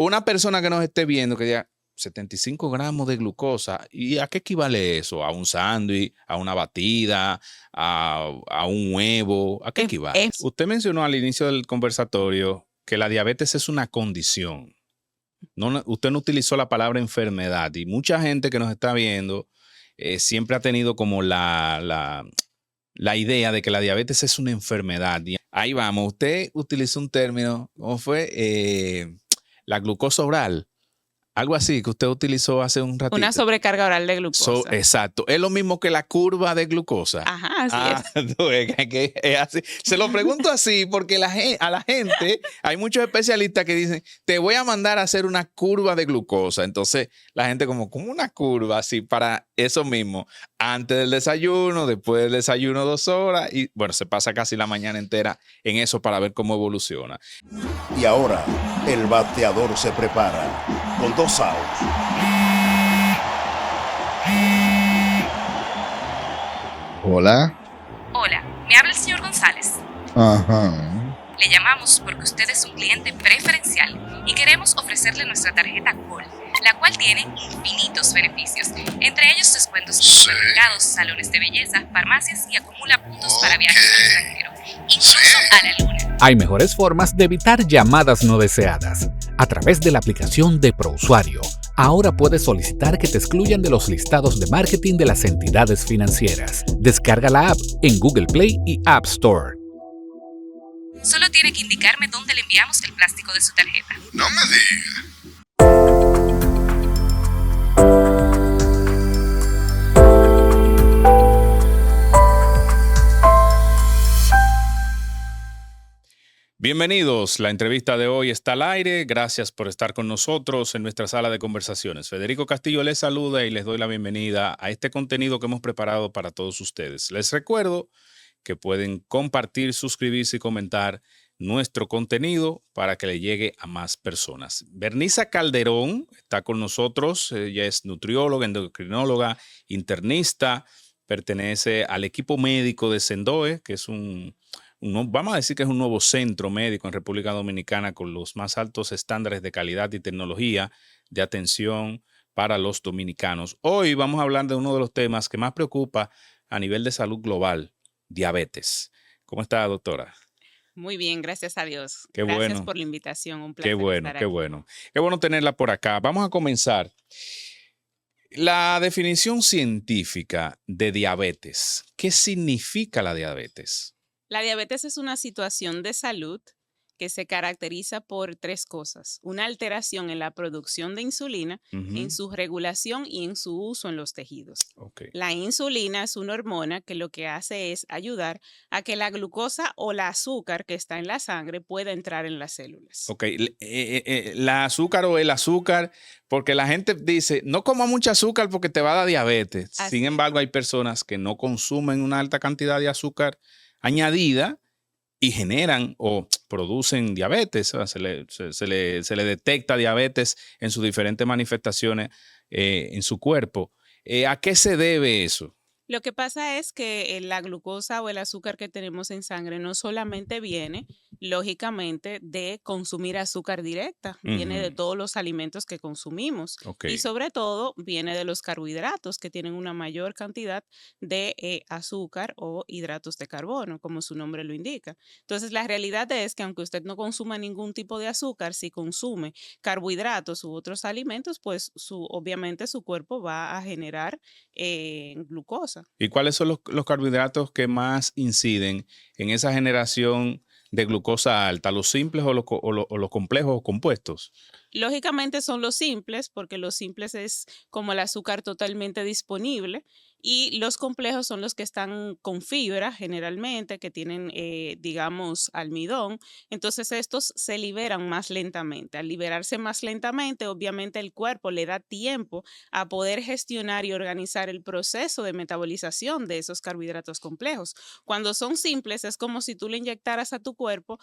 una persona que nos esté viendo que diga 75 gramos de glucosa, ¿y a qué equivale eso? ¿A un sándwich, a una batida, a un huevo? ¿A qué equivale? Usted mencionó al inicio del conversatorio que la diabetes es una condición. Usted no utilizó la palabra enfermedad y mucha gente que nos está viendo siempre ha tenido como la idea de que la diabetes es una enfermedad. Y ahí vamos, usted utilizó un término, ¿cómo fue? La glucosa oral. Algo así que usted utilizó hace un ratito. Una sobrecarga oral de glucosa. Exacto. Es lo mismo que la curva de glucosa. Ajá, así es. Es así. Se lo pregunto así porque a la gente, hay muchos especialistas que dicen, te voy a mandar a hacer una curva de glucosa. Entonces, la gente como una curva así para eso mismo. Antes del desayuno, después del desayuno 2 horas y bueno, se pasa casi la mañana entera en eso para ver cómo evoluciona. Y ahora, el bateador se prepara con 2 outs. Hola. Hola, me habla el señor González. Ajá. Le llamamos porque usted es un cliente preferencial y queremos ofrecerle nuestra tarjeta COL, la cual tiene infinitos beneficios, entre ellos descuentos en supermercados, salones de belleza, farmacias y acumula puntos para viajes al extranjero, incluso a la luna. Hay mejores formas de evitar llamadas no deseadas. A través de la aplicación de ProUsuario, ahora puedes solicitar que te excluyan de los listados de marketing de las entidades financieras. Descarga la app en Google Play y App Store. Solo tiene que indicarme dónde le enviamos el plástico de su tarjeta. No me diga. Bienvenidos, la entrevista de hoy está al aire. Gracias por estar con nosotros en nuestra sala de conversaciones. Federico Castillo les saluda y les doy la bienvenida a este contenido que hemos preparado para todos ustedes. Les recuerdo que pueden compartir, suscribirse y comentar nuestro contenido para que le llegue a más personas. Berniza Calderón está con nosotros. Ella es nutrióloga, endocrinóloga, internista, pertenece al equipo médico de Sendoe, que es vamos a decir que es un nuevo centro médico en República Dominicana con los más altos estándares de calidad y tecnología de atención para los dominicanos. Hoy vamos a hablar de uno de los temas que más preocupa a nivel de salud global, diabetes. ¿Cómo está, doctora? Muy bien, gracias a Dios. Qué gracias bueno. por la invitación, un placer Qué bueno, estar qué aquí. bueno. Qué bueno tenerla por acá. Vamos a comenzar. La definición científica de diabetes. ¿Qué significa la diabetes? La diabetes es una situación de salud que se caracteriza por 3 cosas. Una alteración en la producción de insulina, en su regulación y en su uso en los tejidos. Okay. La insulina es una hormona que lo que hace es ayudar a que la glucosa o la azúcar que está en la sangre pueda entrar en las células. Ok, la azúcar o el azúcar, porque la gente dice, no coma mucho azúcar porque te va a dar diabetes. Sin embargo, hay personas que no consumen una alta cantidad de azúcar añadida y generan o producen diabetes. O sea, se le detecta diabetes en sus diferentes manifestaciones en su cuerpo. ¿A qué se debe eso? Lo que pasa es que la glucosa o el azúcar que tenemos en sangre no solamente viene, lógicamente, de consumir azúcar directa, viene de todos los alimentos que consumimos y sobre todo viene de los carbohidratos que tienen una mayor cantidad de azúcar o hidratos de carbono, como su nombre lo indica. Entonces, la realidad es que aunque usted no consuma ningún tipo de azúcar, si consume carbohidratos u otros alimentos, pues obviamente su cuerpo va a generar glucosa. ¿Y cuáles son los carbohidratos que más inciden en esa generación de glucosa alta? ¿Los simples o los complejos o compuestos? Lógicamente son los simples, porque los simples es como el azúcar totalmente disponible y los complejos son los que están con fibra generalmente, que tienen, digamos, almidón. Entonces estos se liberan más lentamente. Al liberarse más lentamente, obviamente el cuerpo le da tiempo a poder gestionar y organizar el proceso de metabolización de esos carbohidratos complejos. Cuando son simples es como si tú le inyectaras a tu cuerpo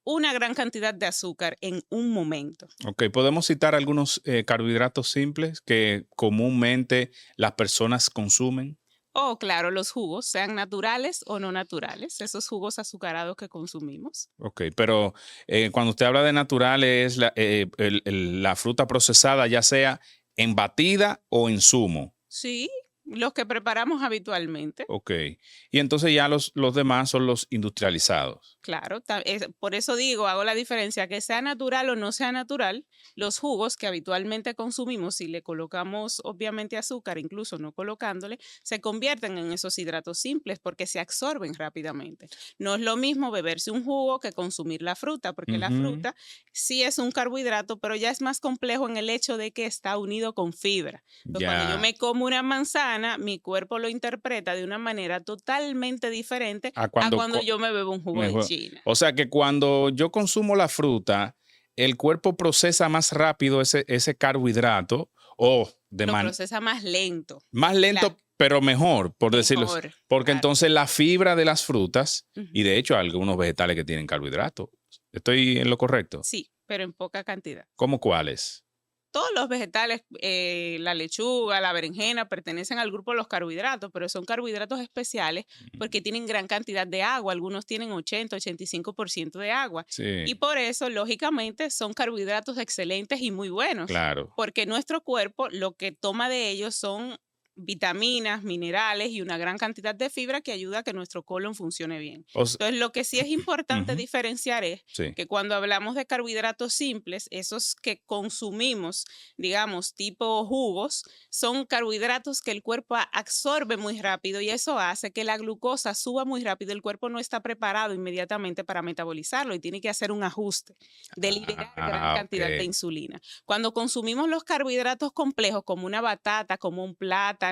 una gran cantidad de azúcar en un momento. Ok, podemos citar algunos carbohidratos simples que comúnmente las personas consumen. Oh, claro, los jugos, sean naturales o no naturales, esos jugos azucarados que consumimos. Ok, pero cuando usted habla de natural es la fruta procesada, ya sea en batida o en zumo. Sí, los que preparamos habitualmente. Ok. Y entonces ya los demás son los industrializados. Claro, por eso digo, hago la diferencia, que sea natural o no sea natural, los jugos que habitualmente consumimos, si le colocamos obviamente azúcar, incluso no colocándole, se convierten en esos hidratos simples porque se absorben rápidamente. No es lo mismo beberse un jugo que consumir la fruta, porque la Ujú. fruta sí es un carbohidrato, pero ya es más complejo en el hecho de que está unido con fibra. Entonces, cuando yo Ya. me como una manzana, mi cuerpo lo interpreta de una manera totalmente diferente A a cuando cuando yo me bebo un jugo de China. O sea que cuando yo consumo la fruta, el cuerpo procesa más rápido ese carbohidrato o de Lo procesa más lento. más La lento, pero mejor, por decirlo así. Mejor, Porque claro. entonces la fibra de las frutas, y Ujú. de hecho hay algunos vegetales que tienen carbohidratos. ¿Estoy en lo correcto? Sí, pero en poca cantidad. ¿Cómo cuáles? Todos los vegetales, la lechuga, la berenjena, pertenecen al grupo de los carbohidratos, pero son carbohidratos especiales porque tienen gran cantidad de agua. Algunos tienen 80-85% de agua. Y Sí, por eso, lógicamente, son carbohidratos excelentes y muy buenos, claro. porque nuestro cuerpo lo que toma de ellos son vitaminas, minerales y una gran cantidad de fibra que ayuda a que nuestro colon funcione bien. O s- Entonces, lo que sí es importante Ujú, diferenciar es sí. que cuando hablamos de carbohidratos simples, esos que consumimos, digamos, tipo jugos, son carbohidratos que el cuerpo absorbe muy rápido y eso hace que la glucosa suba muy rápido. El cuerpo no está preparado inmediatamente para metabolizarlo y tiene que hacer un ajuste de liberar gran Ok. cantidad de insulina. Cuando consumimos los carbohidratos complejos, como una batata, como un plátano,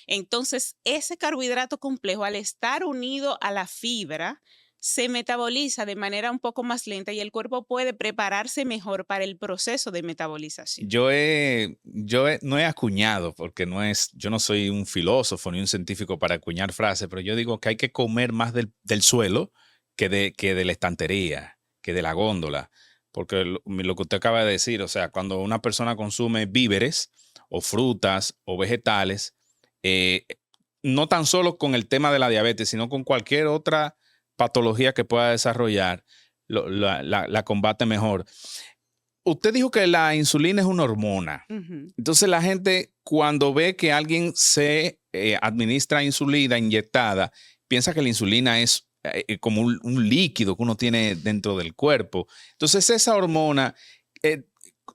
entonces ese carbohidrato complejo, al estar unido a la fibra, se metaboliza de manera un poco más lenta y el cuerpo puede prepararse mejor para el proceso de metabolización. No he acuñado, porque yo no soy un filósofo ni un científico para acuñar frases, pero yo digo que hay que comer más del suelo que de la estantería, que de la góndola. Porque lo que usted acaba de decir, o sea, cuando una persona consume víveres o frutas o vegetales, eh, no tan solo con el tema de la diabetes, sino con cualquier otra patología que pueda desarrollar, la combate mejor. Usted dijo que la insulina es una hormona. Ujú. Entonces la gente cuando ve que alguien se administra insulina inyectada, piensa que la insulina es como un líquido que uno tiene dentro del cuerpo. Entonces esa hormona, eh,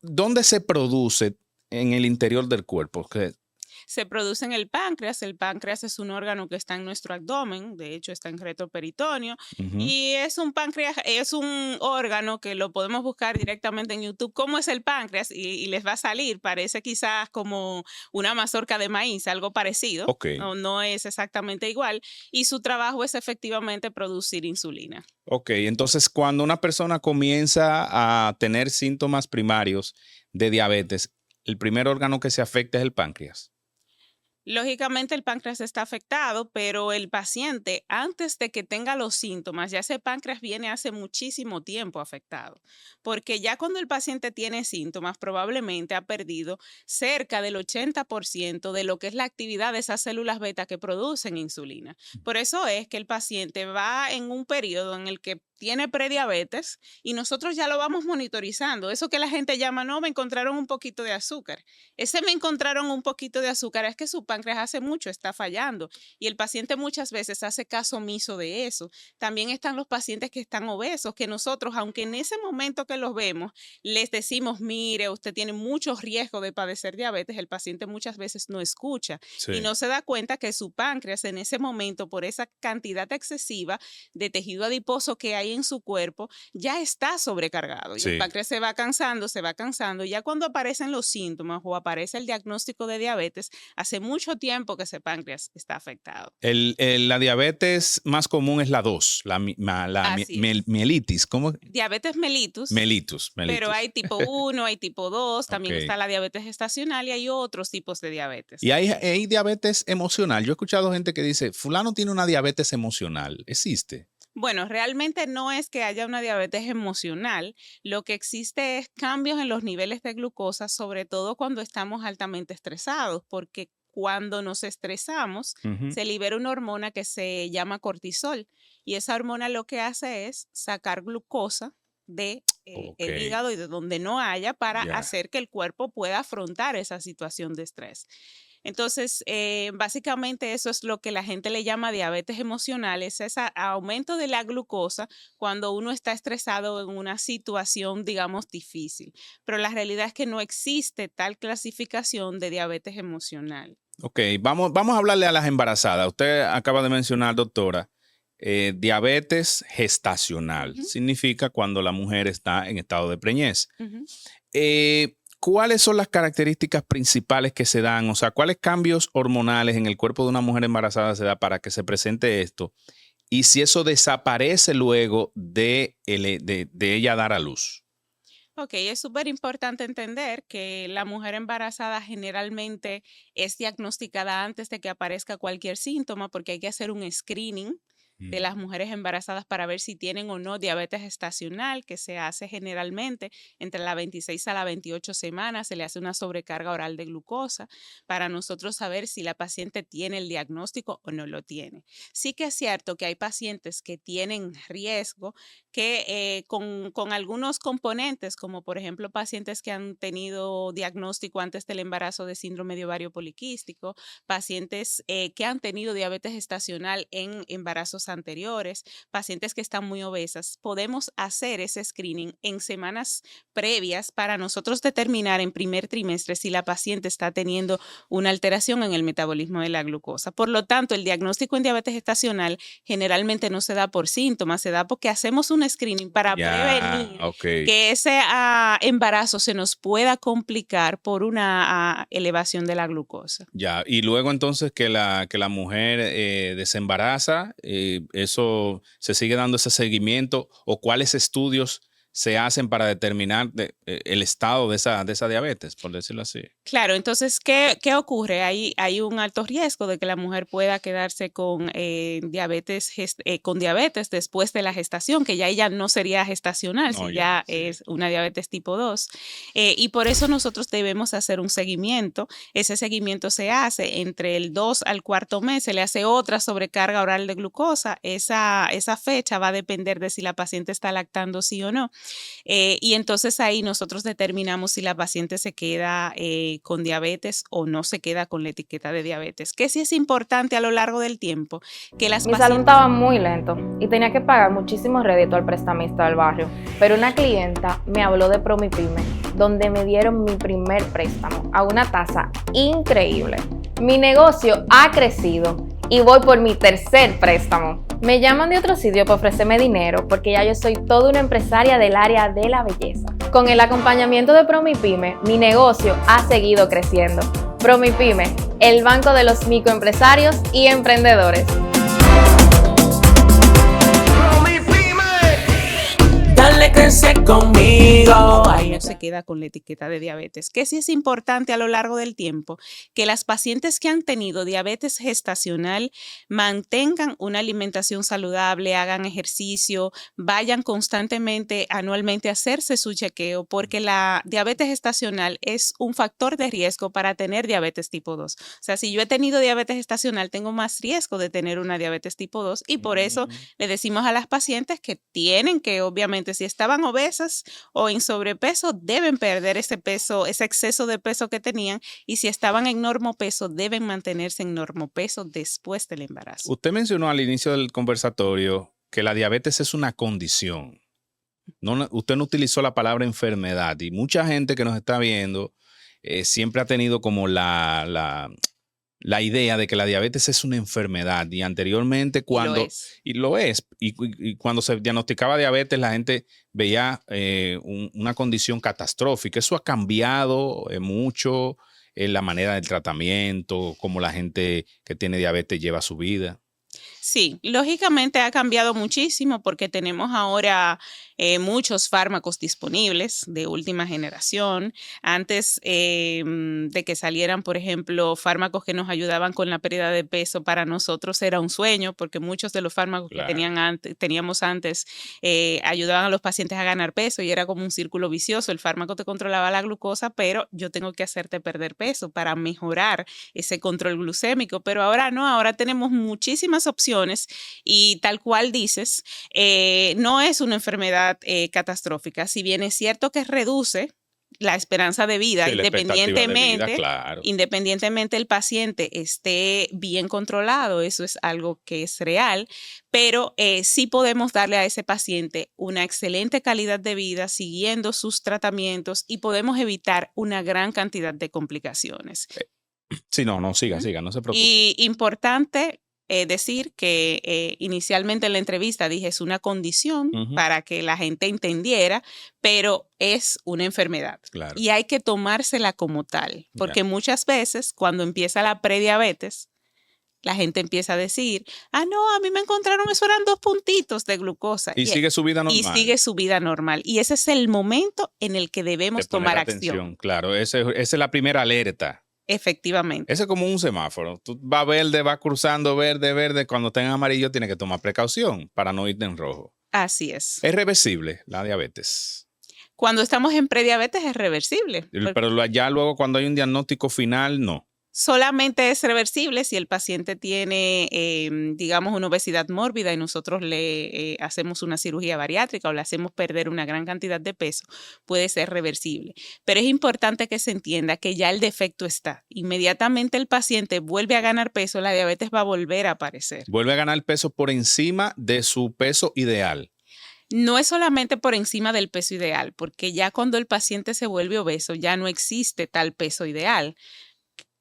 ¿dónde se produce en el interior del cuerpo? Se produce en el páncreas. El páncreas es un órgano que está en nuestro abdomen, de hecho está en retroperitoneo, Ujú. y es un órgano que lo podemos buscar directamente en YouTube. ¿Cómo es el páncreas? Y les va a salir, parece quizás como una mazorca de maíz, algo parecido, Ok, no es exactamente igual, y su trabajo es efectivamente producir insulina. ok. Entonces cuando una persona comienza a tener síntomas primarios de diabetes, el primer órgano que se afecta es el páncreas. Lógicamente el páncreas está afectado, pero el paciente, antes de que tenga los síntomas, ya ese páncreas viene hace muchísimo tiempo afectado, porque ya cuando el paciente tiene síntomas, probablemente ha perdido cerca del 80% de lo que es la actividad de esas células beta que producen insulina. Por eso es que el paciente va en un periodo en el que tiene prediabetes y nosotros ya lo vamos monitorizando. Eso que la gente llama, no, me encontraron un poquito de azúcar. Ese me encontraron un poquito de azúcar, es que su páncreas hace mucho está fallando y el paciente muchas veces hace caso omiso de eso. También están los pacientes que están obesos, que nosotros, aunque en ese momento que los vemos, les decimos, mire, usted tiene mucho riesgo de padecer diabetes, el paciente muchas veces no escucha y Sí. no se da cuenta que su páncreas en ese momento, por esa cantidad excesiva de tejido adiposo que hay en su cuerpo, ya está sobrecargado y el Sí. páncreas se va cansando. Ya cuando aparecen los síntomas o aparece el diagnóstico de diabetes, hace mucho tiempo que ese páncreas está afectado. La diabetes más común es la 2, Así es. mielitis. ¿Cómo? Diabetes mellitus, Mellitus, pero mellitus. hay tipo 1, hay tipo 2, también Ok. está la diabetes gestacional y hay otros tipos de diabetes. Y hay diabetes emocional. Yo he escuchado gente que dice, fulano tiene una diabetes emocional. ¿Existe? Bueno, realmente no es que haya una diabetes emocional, lo que existe es cambios en los niveles de glucosa, sobre todo cuando estamos altamente estresados, porque cuando nos estresamos, se libera una hormona que se llama cortisol y esa hormona lo que hace es sacar glucosa de el hígado y de donde no haya para hacer que el cuerpo pueda afrontar esa situación de estrés. Entonces, básicamente eso es lo que la gente le llama diabetes emocional, es ese aumento de la glucosa cuando uno está estresado en una situación, digamos, difícil. Pero la realidad es que no existe tal clasificación de diabetes emocional. Ok, vamos a hablarle a las embarazadas. Usted acaba de mencionar, doctora, diabetes gestacional. Significa cuando la mujer está en estado de preñez. ¿Cuáles son las características principales que se dan? O sea, ¿cuáles cambios hormonales en el cuerpo de una mujer embarazada se da para que se presente esto? Y si eso desaparece luego de ella dar a luz. Ok, es súper importante entender que la mujer embarazada generalmente es diagnosticada antes de que aparezca cualquier síntoma porque hay que hacer un screening de las mujeres embarazadas para ver si tienen o no diabetes gestacional, que se hace generalmente entre las 26 a las 28 semanas, se le hace una sobrecarga oral de glucosa para nosotros saber si la paciente tiene el diagnóstico o no lo tiene. Sí que es cierto que hay pacientes que tienen riesgo que con algunos componentes, como por ejemplo pacientes que han tenido diagnóstico antes del embarazo de síndrome de ovario poliquístico, pacientes que han tenido diabetes gestacional en embarazos anteriores, pacientes que están muy obesas, podemos hacer ese screening en semanas previas para nosotros determinar en primer trimestre si la paciente está teniendo una alteración en el metabolismo de la glucosa. Por lo tanto, el diagnóstico en diabetes gestacional generalmente no se da por síntomas, se da porque hacemos un screening para prevenir que ese embarazo se nos pueda complicar por una elevación de la glucosa. Ya, y luego entonces que la mujer desembaraza, eso se sigue dando ese seguimiento o cuáles estudios se hacen para determinar el estado de esa diabetes, por decirlo así. Claro, entonces, ¿qué ocurre? Hay un alto riesgo de que la mujer pueda quedarse con diabetes después de la gestación, que ya ella no sería gestacional, si ya es una diabetes tipo 2. Y por eso nosotros debemos hacer un seguimiento. Ese seguimiento se hace entre el 2 al 4º mes, se le hace otra sobrecarga oral de glucosa. Esa fecha va a depender de si la paciente está lactando sí o no. Y entonces ahí nosotros determinamos si la paciente se queda con diabetes o no se queda con la etiqueta de diabetes. Que sí es importante a lo largo del tiempo que las Mi salón estaba muy lento y tenía que pagar muchísimo rédito al prestamista del barrio, pero una clienta me habló de Promipyme, donde me dieron mi primer préstamo a una tasa increíble. Mi negocio ha crecido y voy por mi tercer préstamo. Me llaman de otro sitio para ofrecerme dinero porque ya yo soy toda una empresaria del área de la belleza. Con el acompañamiento de Promipyme, mi negocio ha seguido creciendo. Promipyme, el banco de los microempresarios y emprendedores. Dale crecer conmigo. No se queda con la etiqueta de diabetes. Que sí es importante a lo largo del tiempo que las pacientes que han tenido diabetes gestacional mantengan una alimentación saludable, hagan ejercicio, vayan constantemente, anualmente a hacerse su chequeo, porque la diabetes gestacional es un factor de riesgo para tener diabetes tipo 2. O sea, si yo he tenido diabetes gestacional, tengo más riesgo de tener una diabetes tipo 2 y por eso le decimos a las pacientes que tienen que, obviamente, si estaban obesas o en sobrepeso, deben perder ese peso, ese exceso de peso que tenían, y si estaban en normopeso, deben mantenerse en normopeso después del embarazo. Usted mencionó al inicio del conversatorio que la diabetes es una condición. Usted no utilizó la palabra enfermedad y mucha gente que nos está viendo siempre ha tenido como la idea de que la diabetes es una enfermedad y anteriormente cuando y cuando se diagnosticaba diabetes la gente veía una condición catastrófica. Eso ha cambiado mucho en la manera del tratamiento, cómo la gente que tiene diabetes lleva su vida. Sí, lógicamente ha cambiado muchísimo porque tenemos ahora muchos fármacos disponibles de última generación. Antes de que salieran, por ejemplo, fármacos que nos ayudaban con la pérdida de peso, para nosotros era un sueño porque muchos de los fármacos que teníamos antes ayudaban a los pacientes a ganar peso y era como un círculo vicioso. El fármaco te controlaba la glucosa, pero yo tengo que hacerte perder peso para mejorar ese control glucémico. Pero ahora no, ahora tenemos muchísimas opciones y tal cual dices, no es una enfermedad catastrófica. Si bien es cierto que reduce la esperanza de vida, Sí, la expectativa de vida, claro. independientemente el paciente esté bien controlado, eso es algo que es real, pero sí podemos darle a ese paciente una excelente calidad de vida siguiendo sus tratamientos y podemos evitar una gran cantidad de complicaciones. Sí, no, siga, no se preocupe. Y importante decir que inicialmente en la entrevista dije es una condición para que la gente entendiera, pero es una enfermedad. Claro. Y hay que tomársela como tal, porque muchas veces cuando empieza la prediabetes, la gente empieza a decir, no, a mí me encontraron, eso eran 2 puntitos de glucosa. Y sigue su vida normal. Y sigue su vida normal. Y ese es el momento en el que debemos tomar acción. Claro, esa es la primera alerta. Efectivamente. Eso es como un semáforo. Tú vas verde, vas cruzando verde. Cuando tengas amarillo tienes que tomar precaución para no irte en rojo. Así es. ¿Es reversible la diabetes? Cuando estamos en prediabetes es reversible. Pero ya luego cuando hay un diagnóstico final, no. Solamente es reversible si el paciente tiene, digamos, una obesidad mórbida y nosotros le hacemos una cirugía bariátrica o le hacemos perder una gran cantidad de peso, puede ser reversible. Pero es importante que se entienda que ya el defecto está. Inmediatamente el paciente vuelve a ganar peso, la diabetes va a volver a aparecer. Vuelve a ganar peso por encima de su peso ideal. No es solamente por encima del peso ideal, porque ya cuando el paciente se vuelve obeso, ya no existe tal peso ideal.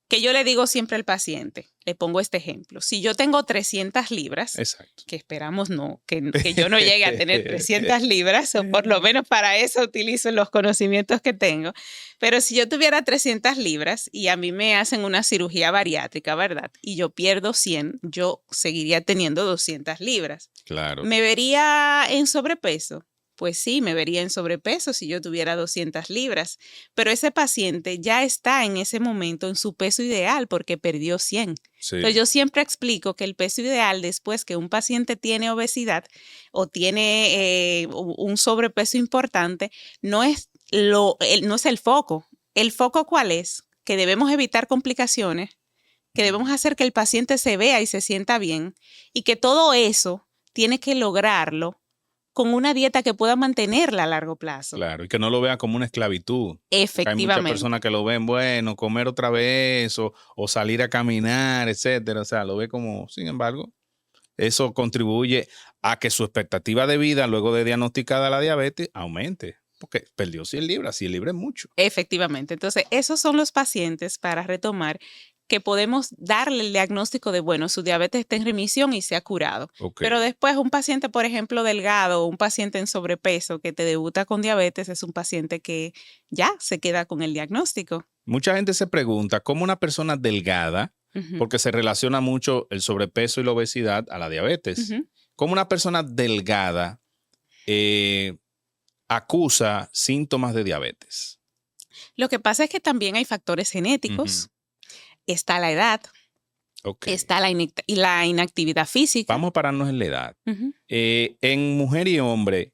Que yo le digo siempre al paciente, le pongo este ejemplo. Si yo tengo 300 libras, exacto, que esperamos no, que yo no llegue a tener 300 libras, o por lo menos para eso utilizo los conocimientos que tengo, pero si yo tuviera 300 libras y a mí me hacen una cirugía bariátrica, ¿verdad? Y yo pierdo 100, yo seguiría teniendo 200 libras. Claro. ¿Me vería en sobrepeso? Pues sí, me vería en sobrepeso si yo tuviera 200 libras, pero ese paciente ya está en ese momento en su peso ideal porque perdió 100. Sí. Entonces yo siempre explico que el peso ideal después que un paciente tiene obesidad o tiene un sobrepeso importante no es el foco. ¿El foco cuál es? Que debemos evitar complicaciones, que debemos hacer que el paciente se vea y se sienta bien y que todo eso tiene que lograrlo con una dieta que pueda mantenerla a largo plazo. Claro, y que no lo vea como una esclavitud. Efectivamente. Hay muchas personas que lo ven, bueno, comer otra vez o salir a caminar, etcétera. O sea, lo ve como, sin embargo, eso contribuye a que su expectativa de vida luego de diagnosticada la diabetes aumente. Porque perdió 100 libras, 100 libras es mucho. Efectivamente. Entonces, esos son los pacientes, para retomar, que podemos darle el diagnóstico de, bueno, su diabetes está en remisión y se ha curado. Okay. Pero después un paciente, por ejemplo, delgado o un paciente en sobrepeso que te debuta con diabetes es un paciente que ya se queda con el diagnóstico. Mucha gente se pregunta cómo una persona delgada, porque se relaciona mucho el sobrepeso y la obesidad a la diabetes, cómo una persona delgada acusa síntomas de diabetes. Lo que pasa es que también hay factores genéticos. Está la edad, está la inactividad física. Vamos a pararnos en la edad. En mujer y hombre,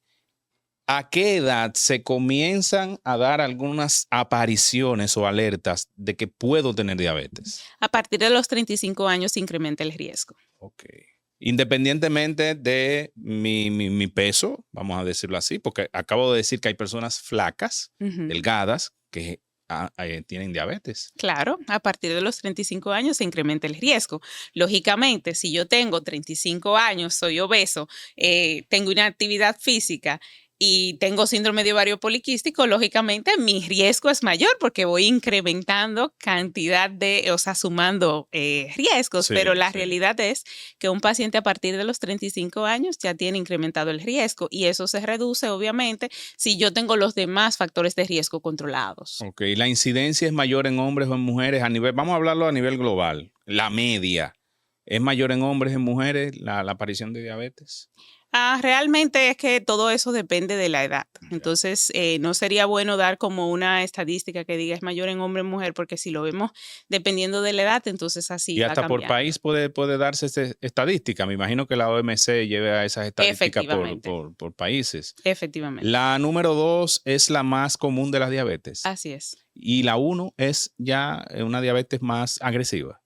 ¿a qué edad se comienzan a dar algunas apariciones o alertas de que puedo tener diabetes? A partir de los 35 años se incrementa el riesgo. Ok. Independientemente de mi peso, vamos a decirlo así, porque acabo de decir que hay personas flacas, delgadas, que tienen diabetes. Claro, a partir de los 35 años se incrementa el riesgo. Lógicamente, si yo tengo 35 años, soy obeso, tengo una actividad física y tengo síndrome de ovario poliquístico, lógicamente mi riesgo es mayor porque voy incrementando cantidad sumando riesgos, pero la realidad es que un paciente a partir de los 35 años ya tiene incrementado el riesgo y eso se reduce obviamente si yo tengo los demás factores de riesgo controlados. Ok, ¿la incidencia es mayor en hombres o en mujeres? Vamos a hablarlo a nivel global, la media. ¿Es mayor en hombres, en mujeres, la aparición de diabetes? Realmente es que todo eso depende de la edad. Entonces, no sería bueno dar como una estadística que diga es mayor en hombre o en mujer, porque si lo vemos dependiendo de la edad, entonces así Y va hasta por cambiando. país puede darse esa estadística. Me imagino que la OMC lleve a esas estadísticas Efectivamente. por países. Efectivamente. La número 2 es la más común de las diabetes. Así es. Y la 1 es ya una diabetes más agresiva.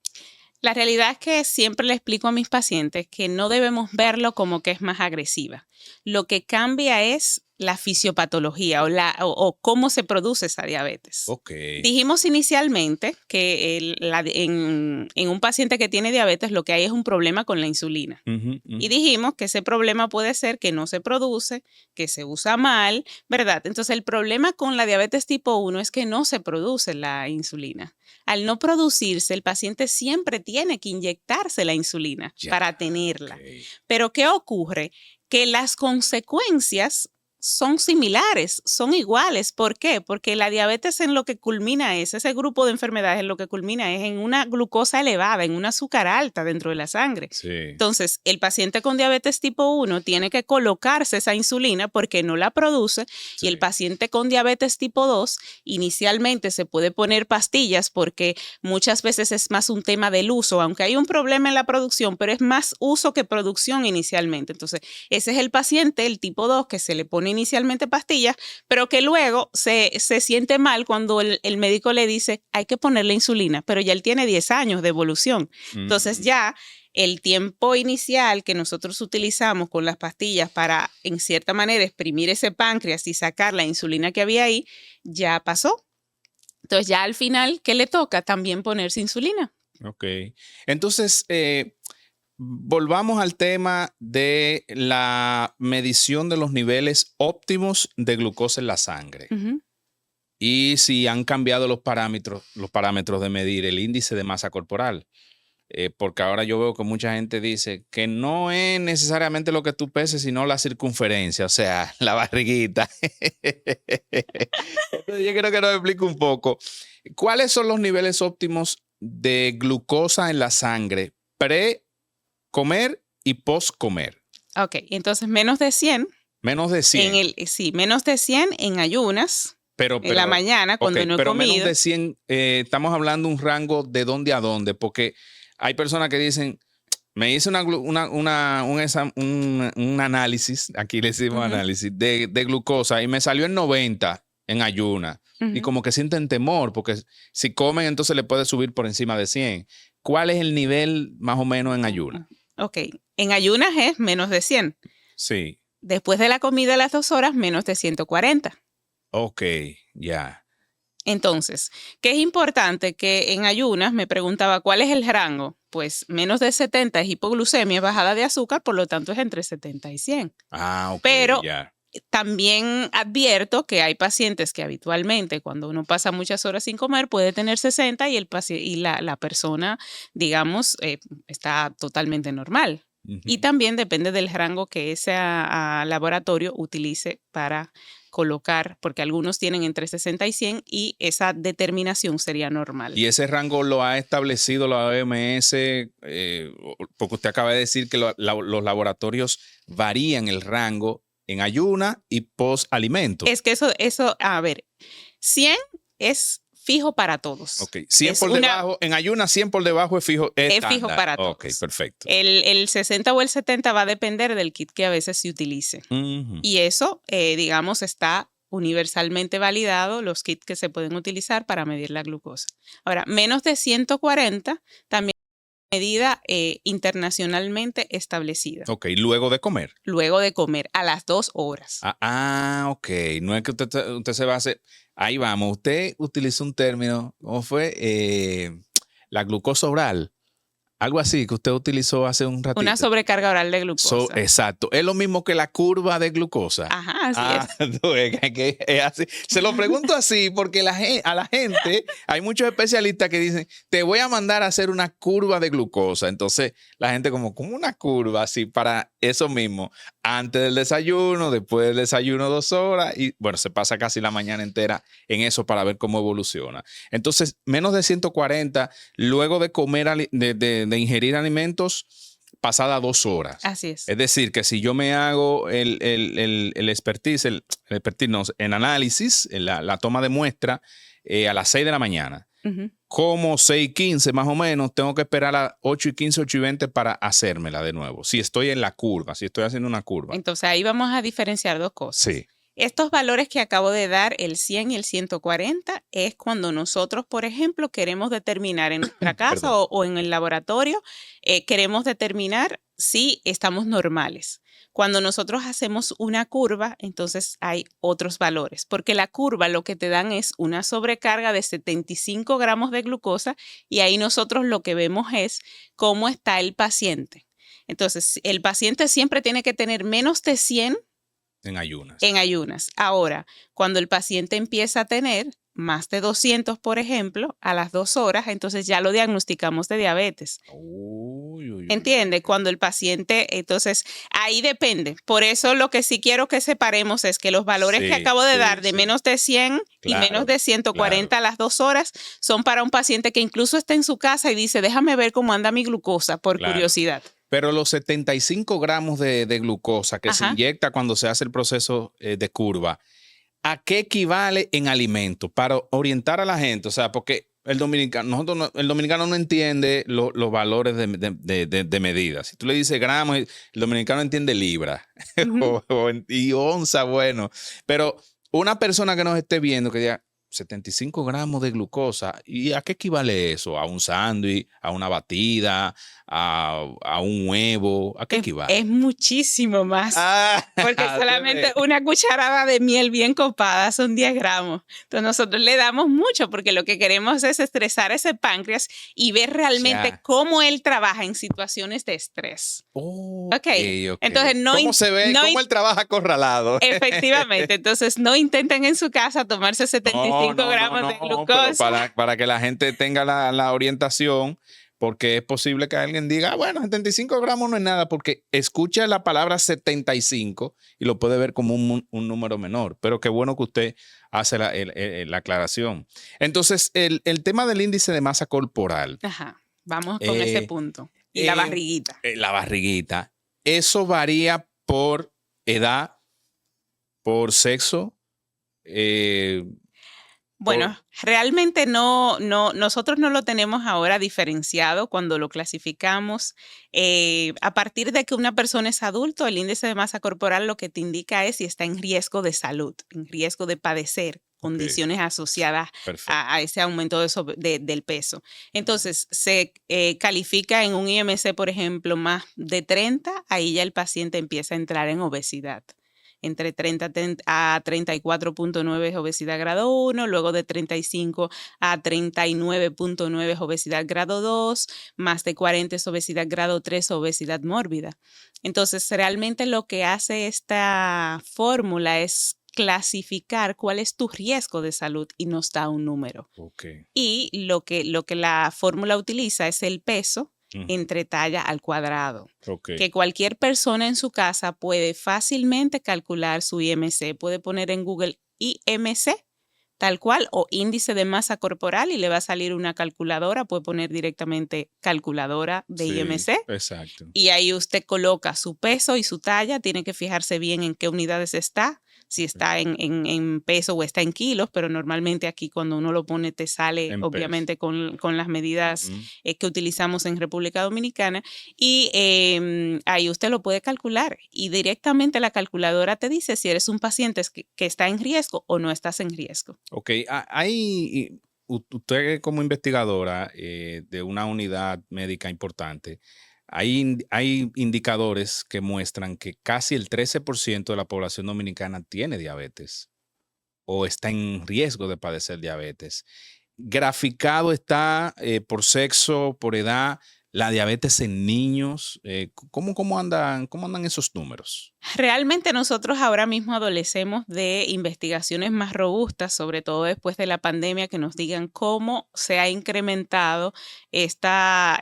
La realidad es que siempre le explico a mis pacientes que no debemos verlo como que es más agresiva. Lo que cambia es la fisiopatología o cómo se produce esa diabetes. Ok. Dijimos inicialmente que en un paciente que tiene diabetes lo que hay es un problema con la insulina. Y dijimos que ese problema puede ser que no se produce, que se usa mal, ¿verdad? Entonces el problema con la diabetes tipo 1 es que no se produce la insulina. Al no producirse, el paciente siempre tiene que inyectarse la insulina para tenerla. Okay. Pero ¿qué ocurre? Que las consecuencias son similares, son iguales. ¿Por qué? Porque la diabetes en lo que culmina ese grupo de enfermedades en lo que culmina es en una glucosa elevada, en un azúcar alta dentro de la sangre. Sí. Entonces, el paciente con diabetes tipo 1 tiene que colocarse esa insulina porque no la produce. Sí. Y el paciente con diabetes tipo 2 inicialmente se puede poner pastillas porque muchas veces es más un tema del uso, aunque hay un problema en la producción, pero es más uso que producción inicialmente. Entonces, ese es el paciente, el tipo 2, que se le pone inicialmente pastillas, pero que luego se siente mal cuando el médico le dice hay que ponerle insulina, pero ya él tiene 10 años de evolución. Entonces ya el tiempo inicial que nosotros utilizamos con las pastillas para, en cierta manera, exprimir ese páncreas y sacar la insulina que había ahí, ya pasó. Entonces ya al final, ¿qué le toca? También ponerse insulina. Ok. Entonces, volvamos al tema de la medición de los niveles óptimos de glucosa en la sangre. Y si han cambiado los parámetros de medir el índice de masa corporal. Porque ahora yo veo que mucha gente dice que no es necesariamente lo que tú peses, sino la circunferencia, o sea, la barriguita. Entonces, yo quiero que nos explique un poco. ¿Cuáles son los niveles óptimos de glucosa en la sangre pre-comer y post-comer? Ok, entonces menos de 100. Menos de 100. Sí, menos de 100 en ayunas. Pero, en la mañana, cuando no he pero comido. Menos de 100, estamos hablando un rango de dónde a dónde, porque hay personas que dicen, me hice un análisis, aquí le decimos análisis, de glucosa y me salió en 90 en ayuna. Y como que sienten temor, porque si comen entonces le puede subir por encima de 100. ¿Cuál es el nivel más o menos en ayuna? Ok, en ayunas es menos de 100. Sí. Después de la comida a las 2 horas, menos de 140. Ok, ya. Entonces, ¿qué es importante? Que en ayunas me preguntaba ¿cuál es el rango? Pues menos de 70 es hipoglucemia, bajada de azúcar, por lo tanto es entre 70 y 100. Ah, ok, pero ya. También advierto que hay pacientes que habitualmente cuando uno pasa muchas horas sin comer puede tener 60 y la persona, digamos, está totalmente normal. Y también depende del rango que ese laboratorio utilice para colocar, porque algunos tienen entre 60 y 100 y esa determinación sería normal. ¿Y ese rango lo ha establecido la OMS? Porque usted acaba de decir que los laboratorios varían el rango en ayuna y post-alimento. Es que eso, a ver, 100 es fijo para todos. Ok, 100 por debajo, en ayuna 100 por debajo es fijo. Es fijo para todos. Ok, perfecto. El 60 o el 70 va a depender del kit que a veces se utilice. Y eso, digamos, está universalmente validado, los kits que se pueden utilizar para medir la glucosa. Ahora, menos de 140 también medida internacionalmente establecida. Ok, luego de comer. Luego de comer, a las 2 horas. Ok. No es que usted se va a hacer. Ahí vamos. Usted utilizó un término, ¿cómo fue? La glucosa oral. Algo así que usted utilizó hace un ratito. Una sobrecarga oral de glucosa. Exacto. Es lo mismo que la curva de glucosa. Ajá, así es. Es así. Se lo pregunto así porque a la gente, hay muchos especialistas que dicen, te voy a mandar a hacer una curva de glucosa. Entonces, la gente como una curva así para eso mismo. Antes del desayuno, después del desayuno 2 horas. Y bueno, se pasa casi la mañana entera en eso para ver cómo evoluciona. Entonces, menos de 140, luego de comer, de de ingerir alimentos pasadas 2 horas. Así es. Es decir, que si yo me hago el expertise, no, en análisis, la toma de muestra a las 6 de la mañana, Ujú. como 6:15 más o menos, tengo que esperar a 8:15, 8:20 para hacérmela de nuevo. Si estoy en la curva, si estoy haciendo una curva. Entonces ahí vamos a diferenciar 2 cosas. Sí. Estos valores que acabo de dar, el 100 y el 140, es cuando nosotros, por ejemplo, queremos determinar en nuestra casa Perdón. o en el laboratorio, queremos determinar si estamos normales. Cuando nosotros hacemos una curva, entonces hay otros valores, porque la curva lo que te dan es una sobrecarga de 75 gramos de glucosa y ahí nosotros lo que vemos es cómo está el paciente. Entonces, el paciente siempre tiene que tener menos de 100 En ayunas. en ayunas. Ahora, cuando el paciente empieza a tener más de 200, por ejemplo, a las 2 horas, entonces ya lo diagnosticamos de diabetes. Uy, uy, uy. ¿Entiende? Cuando el paciente, entonces ahí depende. Por eso lo que sí quiero que separemos es que los valores que Sí, acabo de sí, dar de sí. menos de 100 y Claro, menos de 140 a las 2 horas son para un paciente que incluso está en su casa y dice, déjame ver cómo anda mi glucosa por Claro. curiosidad. Pero los 75 gramos de glucosa que se Ajá. inyecta cuando se hace el proceso de curva, ¿a qué equivale en alimento? Para orientar a la gente, o sea, porque el dominicano no entiende los valores de medidas. Si tú le dices gramos, el dominicano entiende libra Ujú. y onza, bueno. Pero una persona que nos esté viendo que diga 75 gramos de glucosa, ¿y a qué equivale eso? ¿A un sándwich? ¿A una batida? ¿A un huevo? ¿A qué equivale? Es muchísimo más. Ah, Porque te solamente ve. una cucharada de miel bien copada son 10 gramos. Entonces nosotros le damos mucho porque lo que queremos es estresar ese páncreas y ver realmente Ya. cómo él trabaja en situaciones de estrés. Ok. Entonces, no ¿Cómo in- se ve? no ¿Cómo in- él trabaja acorralado? Efectivamente. Entonces no intenten en su casa tomarse 75 gramos de pero glucosa. para que la gente tenga la orientación, porque es posible que alguien diga, bueno, 75 gramos no es nada, porque escucha la palabra 75 y lo puede ver como un número menor. Pero qué bueno que usted hace la aclaración. Entonces, el tema del índice de masa corporal, Ajá. Vamos con ese punto. Y la eh, barriguita. la barriguita, eso varía por edad, por sexo. Bueno, realmente nosotros no lo tenemos ahora diferenciado cuando lo clasificamos. A partir de que una persona es adulto, el índice de masa corporal lo que te indica es si está en riesgo de salud, en riesgo de padecer condiciones asociadas Perfecto. a ese aumento del peso. Entonces, se califica en un IMC, por ejemplo, más de 30, ahí ya el paciente empieza a entrar en obesidad. Entre 30 a 34.9 es obesidad grado 1, luego de 35 a 39.9 es obesidad grado 2, más de 40 es obesidad grado 3 o obesidad mórbida. Entonces, realmente lo que hace esta fórmula es clasificar cuál es tu riesgo de salud y nos da un número. Okay. Y lo que la fórmula utiliza es el peso entre talla al cuadrado. Okay. Que cualquier persona en su casa puede fácilmente calcular su IMC. Puede poner en Google IMC, tal cual, o índice de masa corporal y le va a salir una calculadora. Puede poner directamente calculadora de IMC. Exacto. Y ahí usted coloca su peso y su talla. Tiene que fijarse bien en qué unidades está, si está en peso o está en kilos, pero normalmente aquí cuando uno lo pone te sale En obviamente con las medidas que utilizamos en República Dominicana y ahí usted lo puede calcular y directamente la calculadora te dice si eres un paciente que está en riesgo o no estás en riesgo. Ok, usted como investigadora de una unidad médica importante, hay indicadores que muestran que casi el 13% de la población dominicana tiene diabetes o está en riesgo de padecer diabetes. Graficado está por sexo, por edad, la diabetes en niños. ¿Cómo andan esos números? Realmente nosotros ahora mismo adolecemos de investigaciones más robustas, sobre todo después de la pandemia, que nos digan cómo se ha incrementado esta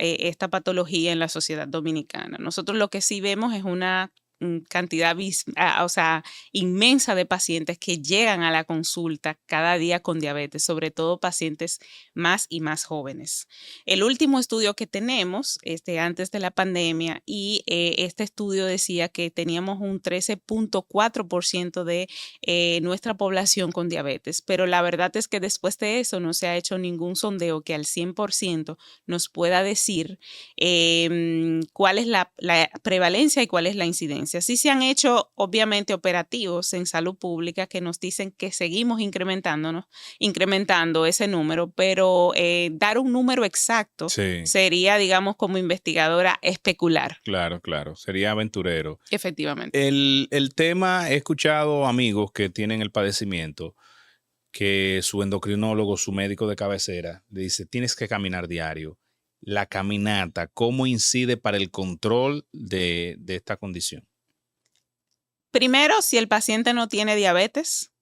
patología en la sociedad dominicana. Nosotros lo que sí vemos es una cantidad, o sea, inmensa de pacientes que llegan a la consulta cada día con diabetes, sobre todo pacientes más y más jóvenes. El último estudio que tenemos, antes de la pandemia, y este estudio decía que teníamos un 13.4% de nuestra población con diabetes, pero la verdad es que después de eso no se ha hecho ningún sondeo que al 100% nos pueda decir cuál es la prevalencia y cuál es la incidencia. Sí se han hecho, obviamente, operativos en salud pública que nos dicen que seguimos incrementando ese número, pero dar un número exacto sería, digamos, como investigadora, especular. Claro, sería aventurero. Efectivamente. El tema, he escuchado amigos que tienen el padecimiento, que su endocrinólogo, su médico de cabecera, le dice, tienes que caminar diario. La caminata, ¿cómo incide para el control de esta condición? Primero, si el paciente no tiene diabetes,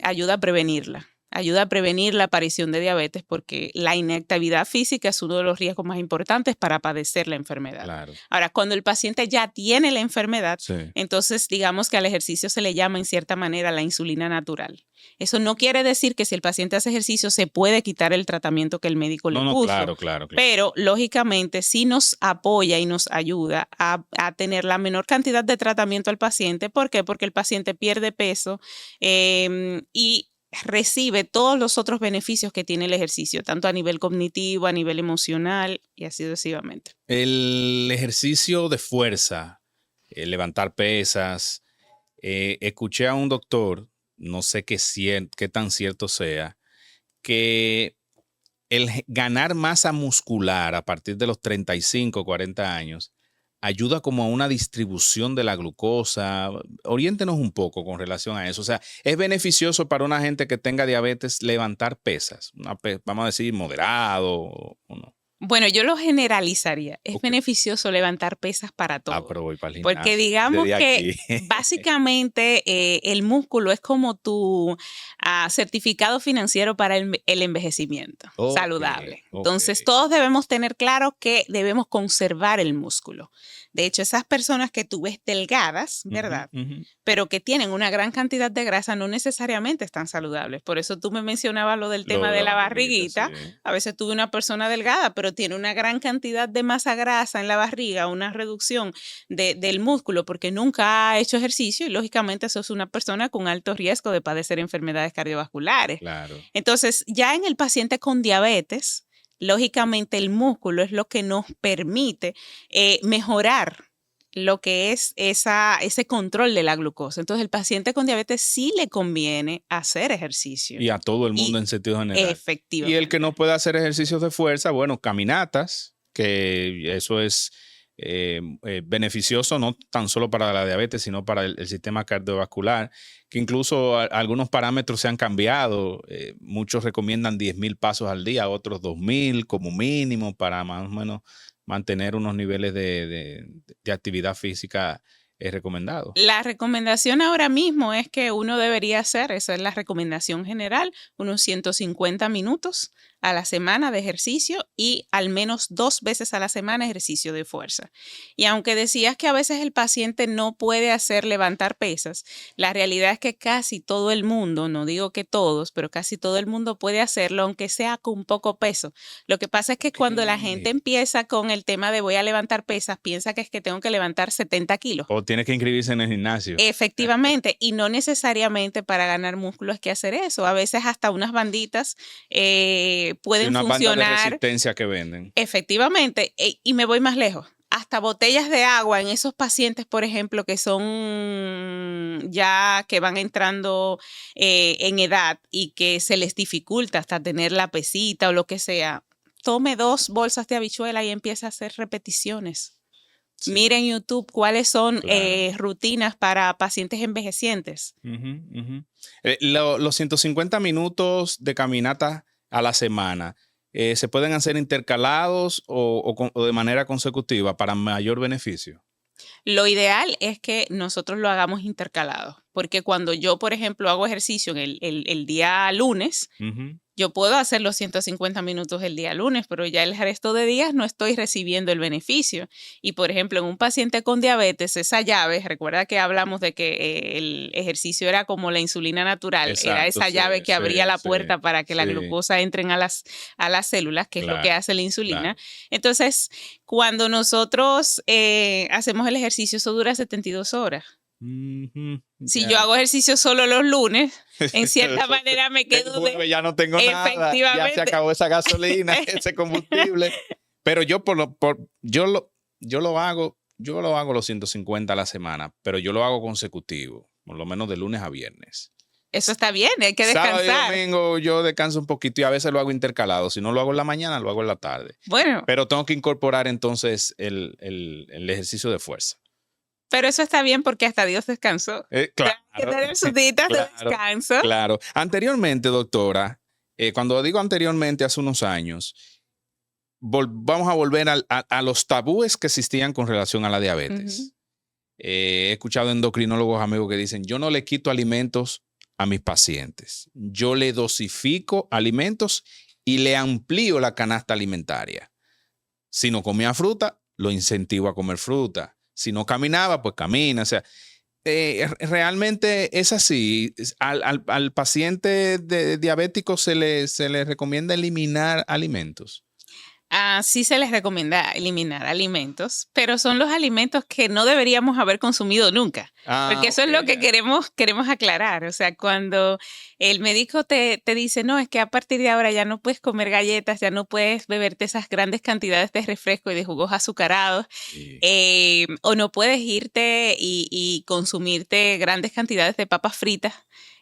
ayuda a prevenirla. Ayuda a prevenir la aparición de diabetes porque la inactividad física es uno de los riesgos más importantes para padecer la enfermedad. Claro. Ahora, cuando el paciente ya tiene la enfermedad, entonces digamos que al ejercicio se le llama en cierta manera la insulina natural. Eso no quiere decir que si el paciente hace ejercicio se puede quitar el tratamiento que el médico le puso. Claro. Pero lógicamente sí nos apoya y nos ayuda a tener la menor cantidad de tratamiento al paciente. ¿Por qué? Porque el paciente pierde peso y recibe todos los otros beneficios que tiene el ejercicio, tanto a nivel cognitivo, a nivel emocional y así sucesivamente. El ejercicio de fuerza, levantar pesas, escuché a un doctor, no sé qué tan cierto sea, que el ganar masa muscular a partir de los 35, 40 años ayuda como a una distribución de la glucosa. Oriéntenos un poco con relación a eso. O sea, ¿es beneficioso para una gente que tenga diabetes levantar pesas? Vamos a decir, moderado o no. Bueno, yo lo generalizaría. Es beneficioso levantar pesas para todos. Pero voy para el gimnasio. Porque digamos que básicamente el músculo es como tu certificado financiero para el envejecimiento saludable. Entonces, todos debemos tener claro que debemos conservar el músculo. De hecho, esas personas que tú ves delgadas, ¿verdad? Pero que tienen una gran cantidad de grasa, no necesariamente están saludables. Por eso tú me mencionabas lo del tema de la barriguita. Sí. A veces tuve una persona delgada, pero tiene una gran cantidad de masa grasa en la barriga, una reducción del músculo porque nunca ha hecho ejercicio y lógicamente eso es una persona con alto riesgo de padecer enfermedades cardiovasculares. Claro. Entonces, ya en el paciente con diabetes, lógicamente el músculo es lo que nos permite mejorar lo que es ese control de la glucosa. Entonces, el paciente con diabetes sí le conviene hacer ejercicio. Y a todo el mundo en sentido general. Efectivamente. Y el que no puede hacer ejercicios de fuerza, bueno, caminatas, que eso es beneficioso no tan solo para la diabetes, sino para el sistema cardiovascular, que incluso algunos parámetros se han cambiado. Muchos recomiendan 10,000 pasos al día, otros 2,000 como mínimo para más o menos mantener unos niveles de actividad física recomendado. La recomendación ahora mismo es que uno debería hacer, esa es la recomendación general, unos 150 minutos a la semana de ejercicio y al menos 2 veces a la semana ejercicio de fuerza. Y aunque decías que a veces el paciente no puede hacer levantar pesas, la realidad es que casi todo el mundo, no digo que todos, pero casi todo el mundo puede hacerlo, aunque sea con poco peso. Lo que pasa es que cuando la gente empieza con el tema de voy a levantar pesas, piensa que es que tengo que levantar 70 kilos. O tiene que inscribirse en el gimnasio. Efectivamente, y no necesariamente para ganar músculo es que hacer eso. A veces hasta unas banditas pueden una funcionar. Banda de resistencia que venden. Efectivamente, y me voy más lejos. Hasta botellas de agua en esos pacientes, por ejemplo, que son ya que van entrando en edad y que se les dificulta hasta tener la pesita o lo que sea. Tome 2 bolsas de habichuela y empieza a hacer repeticiones. Sí. Mira en YouTube cuáles son rutinas para pacientes envejecientes. Los 150 minutos de caminata a la semana, ¿se pueden hacer intercalados o de manera consecutiva para mayor beneficio? Lo ideal es que nosotros lo hagamos intercalados, porque cuando yo, por ejemplo, hago ejercicio en el día lunes, Yo puedo hacer los 150 minutos el día lunes, pero ya el resto de días no estoy recibiendo el beneficio. Y, por ejemplo, en un paciente con diabetes, esa llave, recuerda que hablamos de que el ejercicio era como la insulina natural, era Exacto, esa llave que abría la puerta para que la sí, glucosa entre a las células, que es lo que claro, hace la insulina. claro. Entonces, cuando nosotros hacemos el ejercicio, eso dura 72 horas. Ujú, Si ya. yo hago ejercicio solo los lunes, en cierta manera me El quedo jueves ya no tengo nada, ya se Efectivamente. acabó esa gasolina, ese combustible. Pero yo yo lo hago los 150 a la semana, pero yo lo hago consecutivo, por lo menos de lunes a viernes. Eso está bien, hay que Sábado y descansar. domingo yo descanso un poquito y a veces lo hago intercalado. Si no lo hago en la mañana, lo hago en la tarde. Bueno, Pero tengo que incorporar entonces el ejercicio de fuerza. pero eso está bien porque hasta Dios descansó. Claro, Hay que tener sus días de claro, descanso. claro. Anteriormente, doctora, cuando digo anteriormente, hace unos años, vamos a volver a los tabúes que existían con relación a la diabetes. Ujú. He escuchado endocrinólogos amigos que dicen, yo no le quito alimentos a mis pacientes, yo le dosifico alimentos y le amplío la canasta alimentaria. Si no comía fruta, lo incentivo a comer fruta. Si no caminaba, pues camina. O sea, realmente es así. Al paciente diabético se le recomienda eliminar alimentos. Sí se les recomienda eliminar alimentos, pero son los alimentos que no deberíamos haber consumido nunca. Porque eso es lo que queremos aclarar. O sea, cuando el médico te dice, no, es que a partir de ahora ya no puedes comer galletas, ya no puedes beberte esas grandes cantidades de refresco y de jugos azucarados, Sí. o no puedes irte y consumirte grandes cantidades de papas fritas.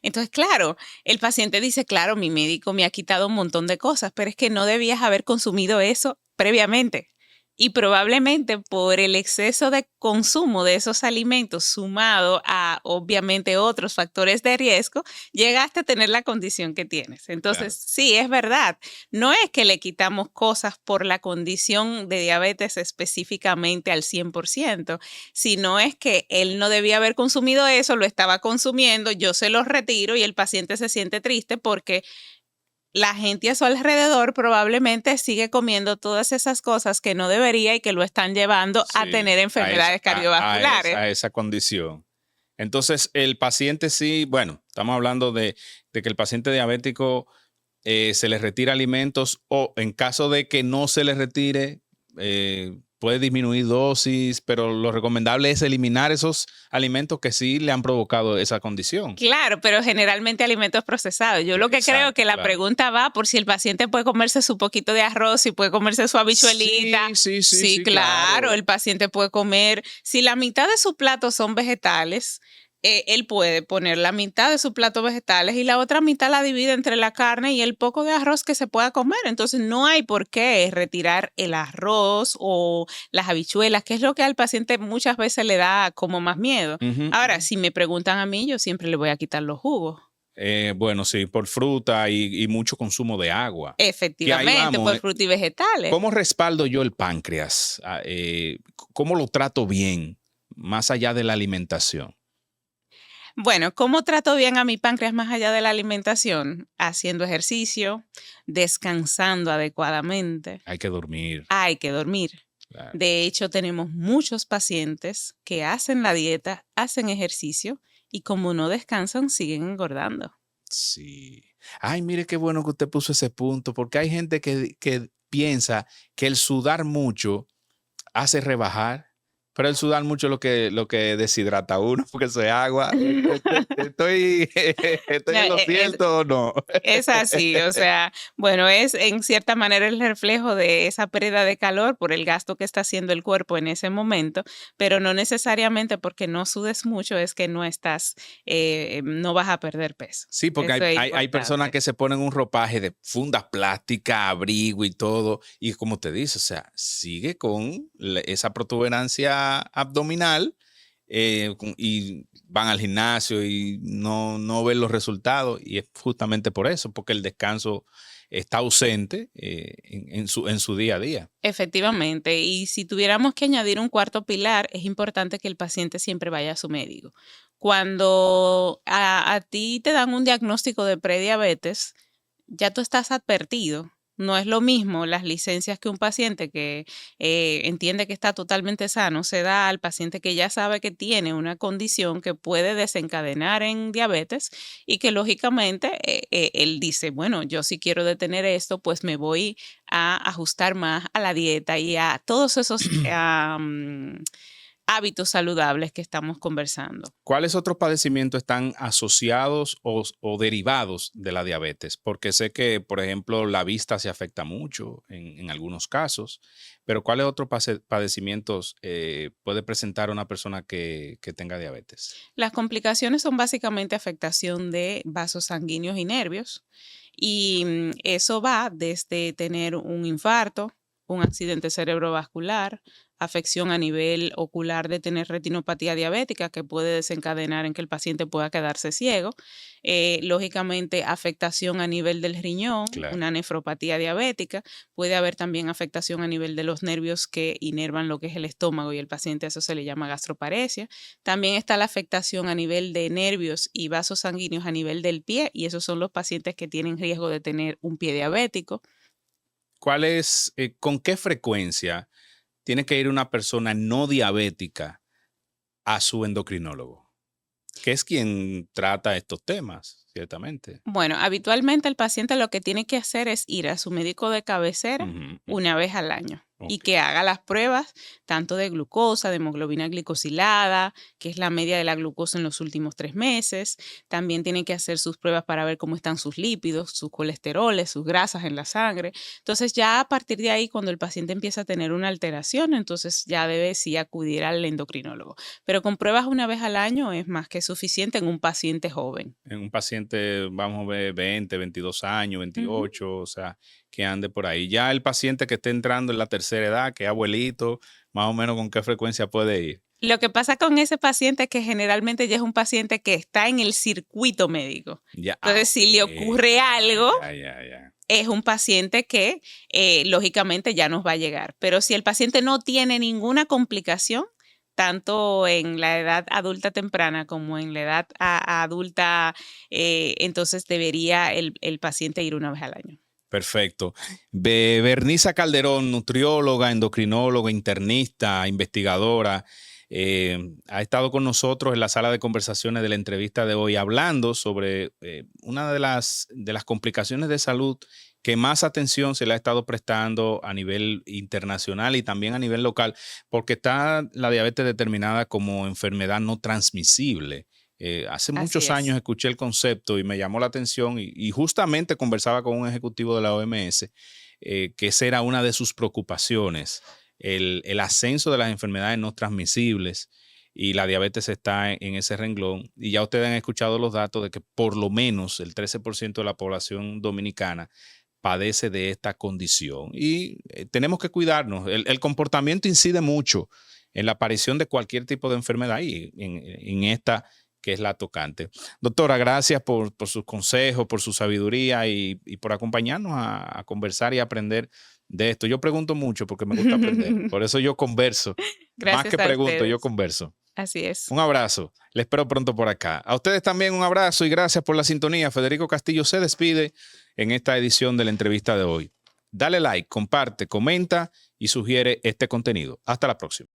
Entonces, claro, el paciente dice, claro, mi médico me ha quitado un montón de cosas, pero es que no debías haber consumido eso previamente. Y probablemente por el exceso de consumo de esos alimentos sumado a obviamente otros factores de riesgo, llegaste a tener la condición que tienes. Entonces, sí, es verdad. No es que le quitamos cosas por la condición de diabetes específicamente al 100%, sino es que él no debía haber consumido eso, lo estaba consumiendo, yo se lo retiro y el paciente se siente triste porque la gente a su alrededor probablemente sigue comiendo todas esas cosas que no debería y que lo están llevando a Sí, tener enfermedades cardiovasculares. a esa condición. Entonces, el paciente sí, bueno, estamos hablando de que el paciente diabético se le retira alimentos o en caso de que no se le retire, puede disminuir dosis, pero lo recomendable es eliminar esos alimentos que sí le han provocado esa condición. Claro, pero generalmente alimentos procesados. Yo lo que creo Exacto, que la claro. pregunta va por si el paciente puede comerse su poquito de arroz, si puede comerse su habichuelita. Sí, Claro, el paciente puede comer. Si la mitad de su plato son vegetales, él puede poner la mitad de su plato vegetales y la otra mitad la divide entre la carne y el poco de arroz que se pueda comer. Entonces no hay por qué retirar el arroz o las habichuelas, que es lo que al paciente muchas veces le da como más miedo. Ujú. Ahora, si me preguntan a mí, yo siempre le voy a quitar los jugos. Bueno, sí, por fruta y mucho consumo de agua. Efectivamente, vamos, por frutas y vegetales. ¿Cómo respaldo yo el páncreas? ¿Cómo lo trato bien, más allá de la alimentación? Bueno, ¿cómo trato bien a mi páncreas más allá de la alimentación? Haciendo ejercicio, descansando adecuadamente. Hay que dormir. Hay que dormir. Claro. De hecho, tenemos muchos pacientes que hacen la dieta, hacen ejercicio y como no descansan, siguen engordando. Sí. Ay, mire qué bueno que usted puso ese punto, porque hay gente que piensa que el sudar mucho hace rebajar, pero el sudar mucho es lo que deshidrata a uno, porque eso es agua. ¿Estoy en lo cierto o no? Es así, o sea, bueno, es en cierta manera el reflejo de esa pérdida de calor por el gasto que está haciendo el cuerpo en ese momento, pero no necesariamente porque no sudes mucho es que no estás, no vas a perder peso. Sí, porque Eso es hay personas importante. que se ponen un ropaje de fundas plásticas, abrigo y todo, y como te dice, o sea, sigue con esa protuberancia abdominal y van al gimnasio y no ven los resultados, y es justamente por eso, porque el descanso está ausente en su día a día. Efectivamente, y si tuviéramos que añadir un cuarto pilar, es importante que el paciente siempre vaya a su médico. Cuando a ti te dan un diagnóstico de prediabetes, ya tú estás advertido. No es lo mismo las licencias que un paciente que entiende que está totalmente sano se da al paciente que ya sabe que tiene una condición que puede desencadenar en diabetes y que lógicamente él dice, bueno, yo si quiero detener esto, pues me voy a ajustar más a la dieta y a todos esos hábitos saludables que estamos conversando. ¿Cuáles otros padecimientos están asociados o derivados de la diabetes? Porque sé que, por ejemplo, la vista se afecta mucho en algunos casos, pero ¿cuáles otros padecimientos puede presentar una persona que tenga diabetes? Las complicaciones son básicamente afectación de vasos sanguíneos y nervios, y eso va desde tener un infarto, un accidente cerebrovascular, afección a nivel ocular de tener retinopatía diabética que puede desencadenar en que el paciente pueda quedarse ciego, lógicamente afectación a nivel del riñón, Claro. una nefropatía diabética, puede haber también afectación a nivel de los nervios que inervan lo que es el estómago y el paciente a eso se le llama gastroparesia. También está la afectación a nivel de nervios y vasos sanguíneos a nivel del pie y esos son los pacientes que tienen riesgo de tener un pie diabético. ¿Con qué frecuencia tiene que ir una persona no diabética a su endocrinólogo? Que es quien trata estos temas, ciertamente. Bueno, habitualmente el paciente lo que tiene que hacer es ir a su médico de cabecera Ujú, una vez al año y ok. que haga las pruebas tanto de glucosa, de hemoglobina glicosilada, que es la media de la glucosa en los últimos 3 meses. También tiene que hacer sus pruebas para ver cómo están sus lípidos, sus colesteroles, sus grasas en la sangre. Entonces ya a partir de ahí, cuando el paciente empieza a tener una alteración, entonces ya debe sí acudir al endocrinólogo. Pero con pruebas una vez al año es más que suficiente en un paciente joven. En un paciente, vamos a ver, 20, 22 años, Ujú. 28, o sea, que ande por ahí. Ya el paciente que esté entrando en la tercera edad, que es abuelito, más o menos con qué frecuencia puede ir. Lo que pasa con ese paciente es que generalmente ya es un paciente que está en el circuito médico. Ya, Entonces, si le ok, ocurre algo, ya. es un paciente que lógicamente ya nos va a llegar. Pero si el paciente no tiene ninguna complicación, tanto en la edad adulta temprana como en la edad adulta, entonces debería el paciente ir una vez al año. Perfecto. Berniza Calderón, nutrióloga, endocrinóloga, internista, investigadora, ha estado con nosotros en la sala de conversaciones de la entrevista de hoy hablando sobre una de las complicaciones de salud que más atención se le ha estado prestando a nivel internacional y también a nivel local, porque está la diabetes determinada como enfermedad no transmisible. Hace Así muchos es. años escuché el concepto y me llamó la atención y justamente conversaba con un ejecutivo de la OMS que esa era una de sus preocupaciones, el ascenso de las enfermedades no transmisibles y la diabetes está en ese renglón. Y ya ustedes han escuchado los datos de que por lo menos el 13% de la población dominicana padece de esta condición y tenemos que cuidarnos. El comportamiento incide mucho en la aparición de cualquier tipo de enfermedad y en esta que es la tocante. Doctora, gracias por sus consejos, por su sabiduría y por acompañarnos a conversar y aprender de esto. Yo pregunto mucho porque me gusta aprender, por eso yo converso. Más Gracias que a pregunto, yo ustedes. converso. Así es. Un abrazo. Les espero pronto por acá. A ustedes también un abrazo y gracias por la sintonía. Federico Castillo se despide en esta edición de la entrevista de hoy. Dale like, comparte, comenta y sugiere este contenido. Hasta la próxima.